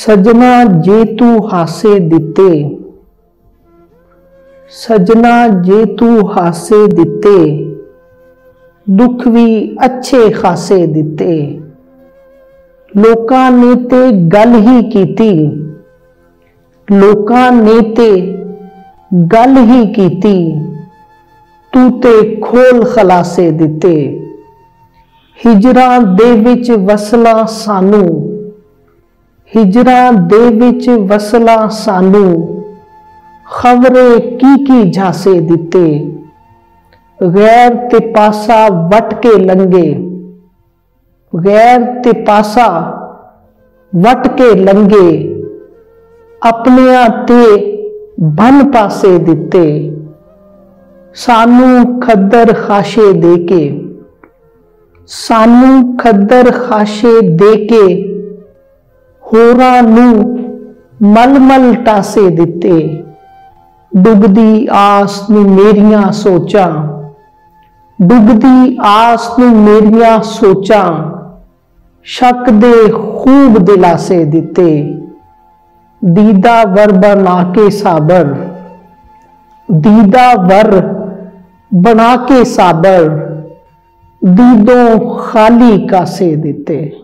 सजना जे तू हासे दिते, सजना जे तू हासे दिते, दुख भी अच्छे खासे दिते। लोकां ने ते गल ही कीती, लोकां ने ते गल ही कीती, तू ते खोल खलासे दिते। हिजरां दे विच वसला सानू, हिजरां दे विच वसला सानू, खबरे की झांसे दिते। गैर ते पासा वट के लंघे, गैर ते पासा वट के लंघे, अपनियां ते बन पासे दिते। सानू खद्दर खाशे दे के, सानू खद्दर खाशे दे के, होरां नू मल-मल टासे दिते। डुबदी आस नू मेरियां सोचां, डुबदी आस नू मेरियां सोचां, शक दे खूब दिलासे दिते। दीदा वर बना के साबर, दीदा वर बना के साबर, दीदों खाली कासे दिते।